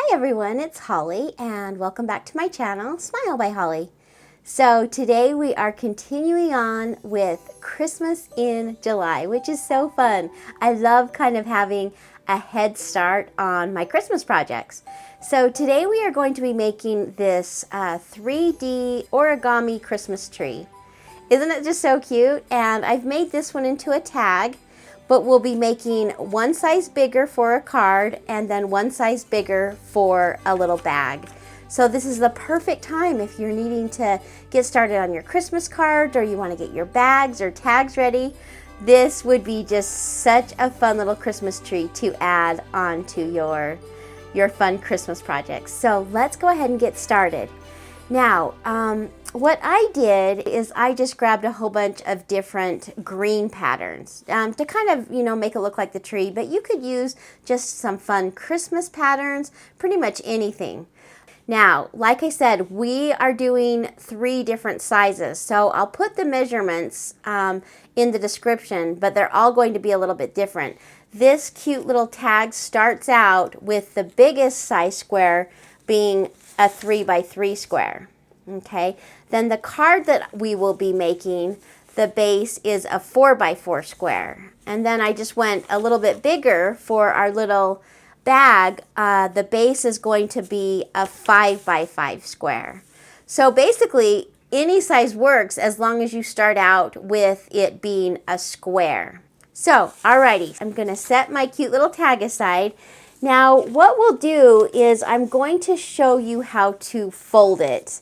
Hi everyone, it's Holly and welcome back to my channel, Smile by Holly. So today we are continuing on with Christmas in July, which is so fun. I love kind of having a head start on my Christmas projects. So today we are going to be making this 3D origami Christmas tree. Isn't it just so cute? And I've made this one into a tag, but we'll be making one size bigger for a card and then one size bigger for a little bag. So this is the perfect time if you're needing to get started on your Christmas cards or you want to get your bags or tags ready. This would be just such a fun little Christmas tree to add onto your fun Christmas projects. So let's go ahead and get started. Now, what I did is I just grabbed a whole bunch of different green patterns to kind of, make it look like the tree, but you could use just some fun Christmas patterns, pretty much anything. Now, like I said, we are doing 3 different sizes, so I'll put the measurements in the description, but they're all going to be a little bit different. This cute little tag starts out with the biggest size square being a 3 by 3 square. Okay, then the card that we will be making, the base is a 4 by 4 square. And then I just went a little bit bigger for our little bag. The base is going to be a 5 by 5 square. So basically, any size works as long as you start out with it being a square. So, alrighty, I'm going to set my cute little tag aside. Now, what we'll do is I'm going to show you how to fold it.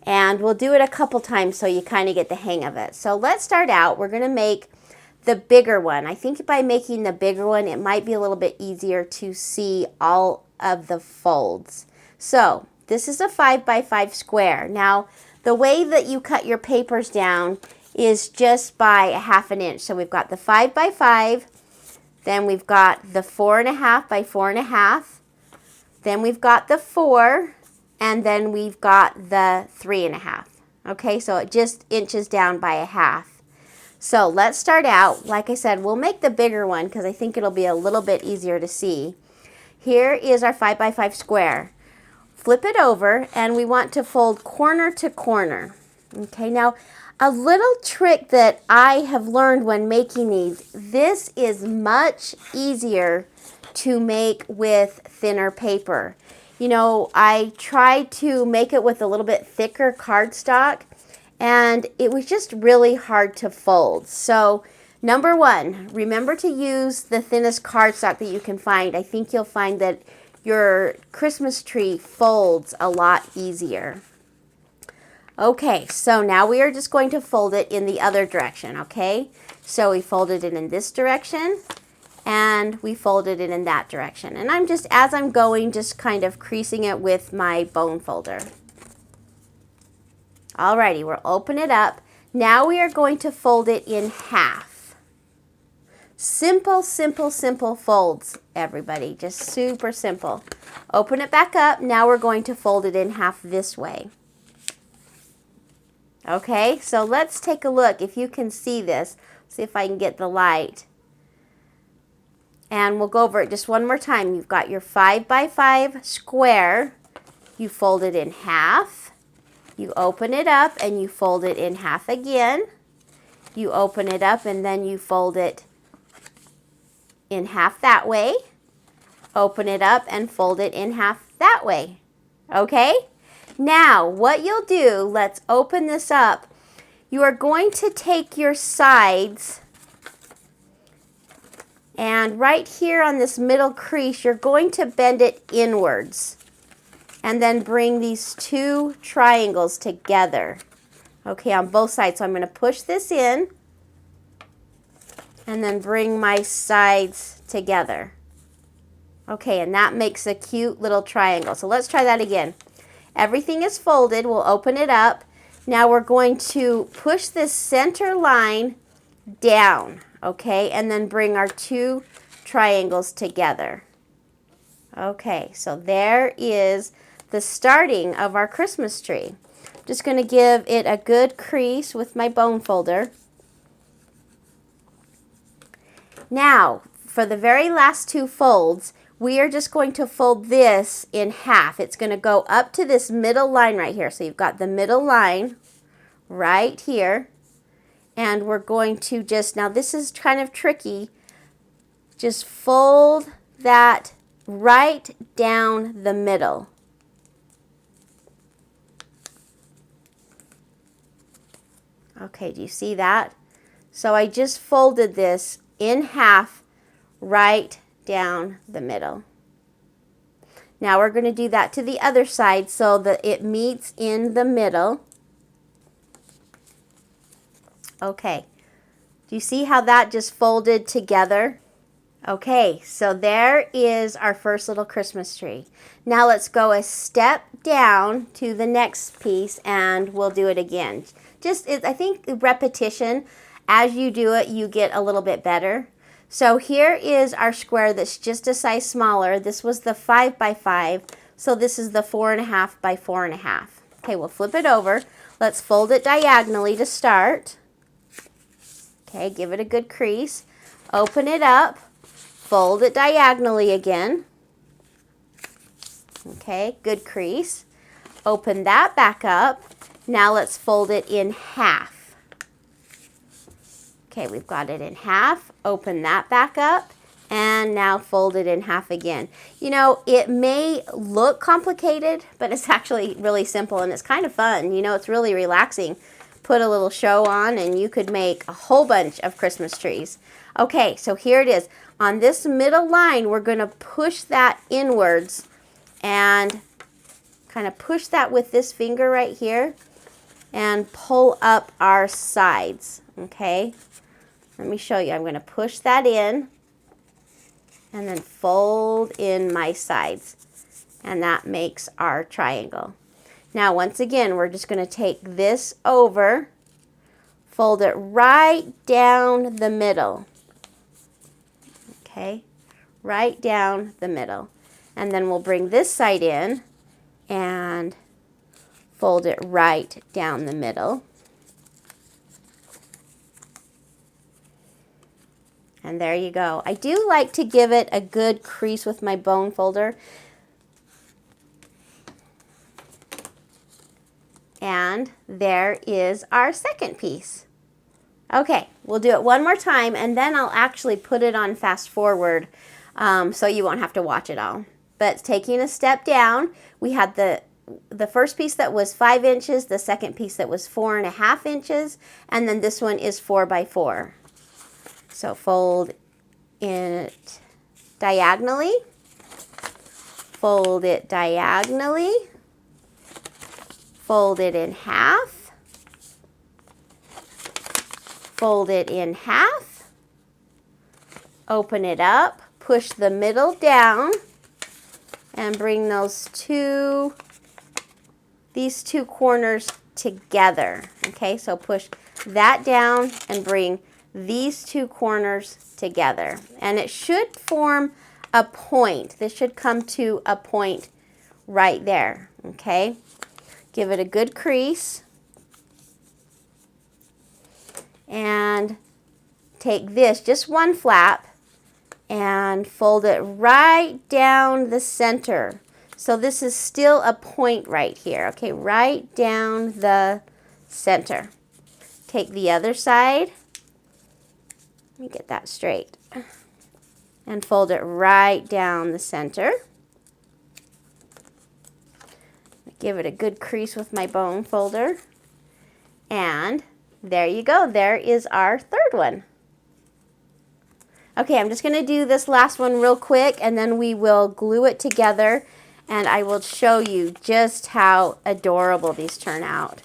And we'll do it a couple times so you kind of get the hang of it. So let's start out. We're going to make the bigger one. I think by making the bigger one, it might be a little bit easier to see all of the folds. So this is a 5 by 5 square. Now, the way that you cut your papers down is just by a 1/2 inch. So we've got the 5 by 5. Then we've got the 4.5 by 4.5. Then we've got the 4. And then we've got the 3.5. Okay, so it just inches down by a 1/2. So let's start out. Like I said, we'll make the bigger one because I think it'll be a little bit easier to see. Here is our 5 by 5 square. Flip it over and we want to fold corner to corner. Okay, now a little trick that I have learned when making these, this is much easier to make with thinner paper. I tried to make it with a little bit thicker cardstock, and it was just really hard to fold. So, number 1, remember to use the thinnest cardstock that you can find. I think you'll find that your Christmas tree folds a lot easier. Okay, so now we are just going to fold it in the other direction, okay? So we folded it in this direction, and we folded it in that direction. And I'm just, as I'm going, just kind of creasing it with my bone folder. Alrighty, we'll open it up. Now we are going to fold it in half. Simple, simple, simple folds, everybody. Just super simple. Open it back up. Now we're going to fold it in half this way. Okay, so let's take a look. If you can see this, see if I can get the light. And we'll go over it just one more time. You've got your 5 by 5 square. You fold it in half. You open it up and you fold it in half again. You open it up and then you fold it in half that way. Open it up and fold it in half that way. Okay? Now, what you'll do, let's open this up. You are going to take your sides, and right here on this middle crease, you're going to bend it inwards. And then bring these 2 triangles together. Okay, on both sides. So I'm going to push this in. And then bring my sides together. Okay, and that makes a cute little triangle. So let's try that again. Everything is folded. We'll open it up. Now we're going to push this center line down. Okay, and then bring our 2 triangles together. Okay, so there is the starting of our Christmas tree. Just going to give it a good crease with my bone folder. Now, for the very last 2 folds, we are just going to fold this in half. It's going to go up to this middle line right here. So you've got the middle line right here. And we're going to just, now this is kind of tricky, just fold that right down the middle. Okay, do you see that? So I just folded this in half right down the middle. Now we're going to do that to the other side so that it meets in the middle. Okay, do you see how that just folded together? Okay, so there is our first little Christmas tree. Now let's go a step down to the next piece and we'll do it again. I think repetition, as you do it, you get a little bit better. So here is our square that's just a size smaller. This was the 5 by 5, so this is the 4.5 by 4.5. Okay, we'll flip it over. Let's fold it diagonally to start. Okay, give it a good crease. Open it up. Fold it diagonally again. Okay, good crease. Open that back up. Now let's fold it in half. Okay, we've got it in half. Open that back up. And now fold it in half again. You know, it may look complicated, but it's actually really simple and it's kind of fun. You know, it's really relaxing. Put a little show on and you could make a whole bunch of Christmas trees. Okay, so here it is. On this middle line, we're going to push that inwards and kind of push that with this finger right here and pull up our sides. Okay, let me show you. I'm going to push that in and then fold in my sides, and that makes our triangle. Now once again, we're just going to take this over, fold it right down the middle. Okay, right down the middle. And then we'll bring this side in and fold it right down the middle. And there you go. I do like to give it a good crease with my bone folder. And there is our second piece. Okay, we'll do it one more time and then I'll actually put it on fast forward so you won't have to watch it all. But taking a step down, we had the first piece that was 5 inches, the second piece that was 4.5 inches, and then this one is 4 by 4. So fold it diagonally, fold it diagonally, fold it in half, fold it in half, open it up, push the middle down, and bring these two corners together. Okay, so push that down and bring these two corners together. And it should form a point. This should come to a point right there. Okay, give it a good crease. And take this, just one flap, and fold it right down the center. So this is still a point right here. Okay, right down the center. Take the other side. Let me get that straight. And fold it right down the center. Give it a good crease with my bone folder. And there you go. There is our third one. Okay, I'm just going to do this last one real quick and then we will glue it together and I will show you just how adorable these turn out.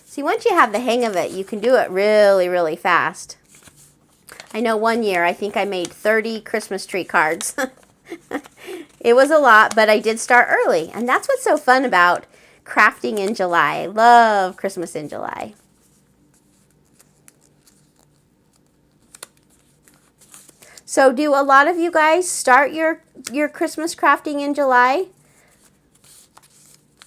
See, once you have the hang of it, you can do it really, really fast. I know one year I think I made 30 Christmas tree cards. It was a lot, but I did start early, and that's what's so fun about crafting in July. I love Christmas in July. So do a lot of you guys start your Christmas crafting in July?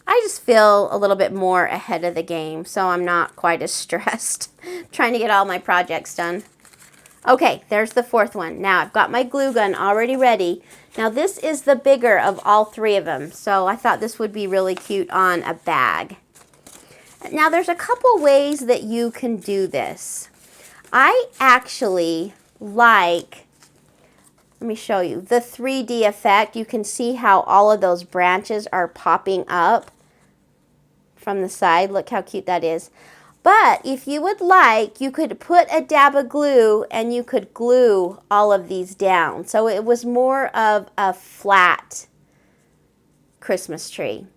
I just feel a little bit more ahead of the game, so I'm not quite as stressed trying to get all my projects done. Okay, there's the fourth one. Now I've got my glue gun already ready. Now this is the bigger of all three of them, so I thought this would be really cute on a bag. Now there's a couple ways that you can do this. I actually like, let me show you, the 3D effect. You can see how all of those branches are popping up from the side. Look how cute that is. But if you would like, you could put a dab of glue and you could glue all of these down. So it was more of a flat Christmas tree.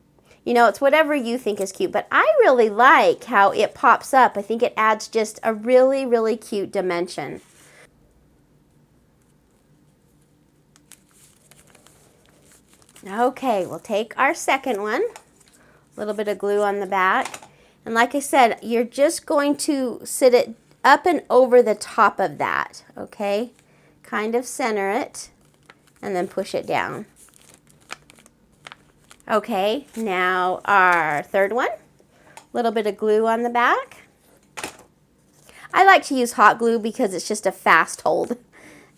You know, it's whatever you think is cute, but I really like how it pops up. I think it adds just a really, really cute dimension. Okay, we'll take our second one. A little bit of glue on the back. And like I said, you're just going to sit it up and over the top of that, okay? Kind of center it and then push it down. Okay, now our third one. A little bit of glue on the back. I like to use hot glue because it's just a fast hold.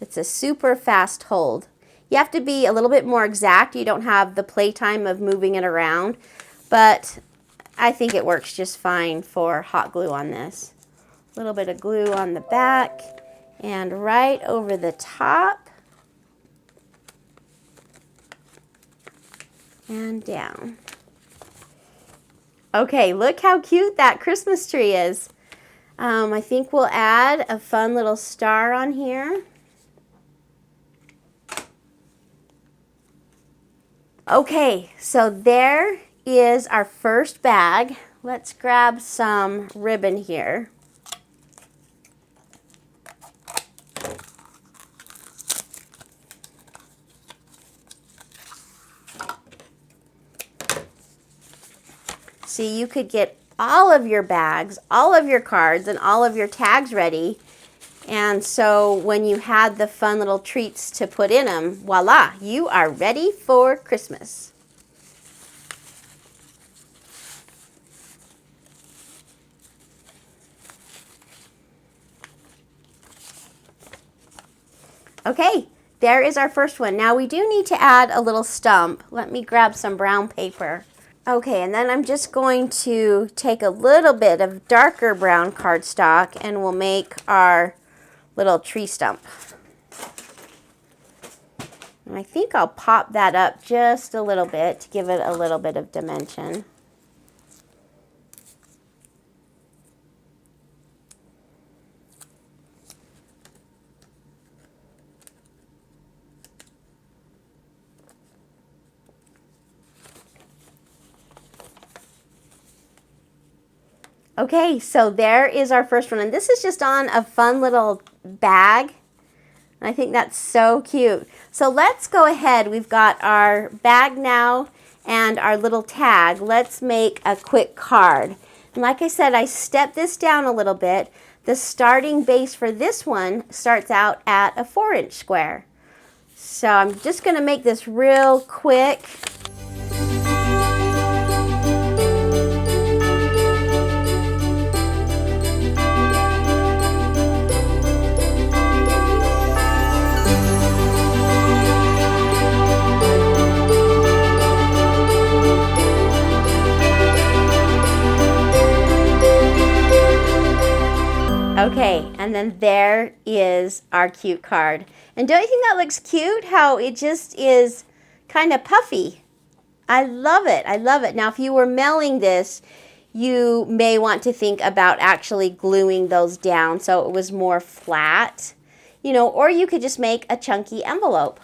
It's a super fast hold. You have to be a little bit more exact. You don't have the playtime of moving it around, but I think it works just fine for hot glue on this. A little bit of glue on the back and right over the top and down. Okay, look how cute that Christmas tree is. I think we'll add a fun little star on here. Okay, so there is our first bag. Let's grab some ribbon here. See, you could get all of your bags, all of your cards, and all of your tags ready. And so when you had the fun little treats to put in them, voila, you are ready for Christmas. Okay, there is our first one. Now we do need to add a little stump. Let me grab some brown paper. Okay, and then I'm just going to take a little bit of darker brown cardstock and we'll make our little tree stump. And I think I'll pop that up just a little bit to give it a little bit of dimension. Okay, so there is our first one, and this is just on a fun little bag. I think that's so cute. So let's go ahead. We've got our bag now and our little tag. Let's make a quick card. And like I said, I stepped this down a little bit. The starting base for this one starts out at a 4-inch square. So I'm just going to make this real quick. Okay, and then there is our cute card. And don't you think that looks cute? How it just is kind of puffy. I love it. I love it. Now, if you were mailing this, you may want to think about actually gluing those down so it was more flat, you know, or you could just make a chunky envelope.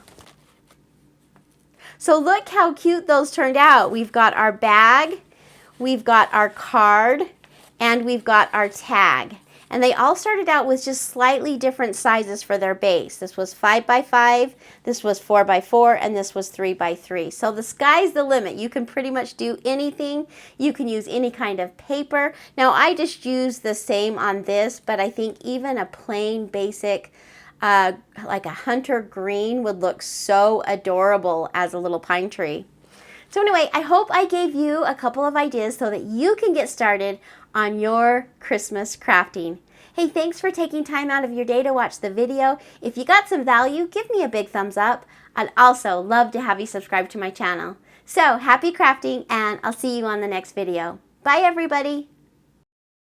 So look how cute those turned out. We've got our bag, we've got our card, and we've got our tag. And they all started out with just slightly different sizes for their base. This was 5 by 5, this was 4 by 4, and this was 3 by 3. So the sky's the limit. You can pretty much do anything. You can use any kind of paper. Now I just used the same on this, but I think even a plain basic like a hunter green would look so adorable as a little pine tree. So anyway, I hope I gave you a couple of ideas so that you can get started on your Christmas crafting. Hey, thanks for taking time out of your day to watch the video. If you got some value, give me a big thumbs up. I'd also love to have you subscribe to my channel. So, happy crafting, and I'll see you on the next video. Bye, everybody.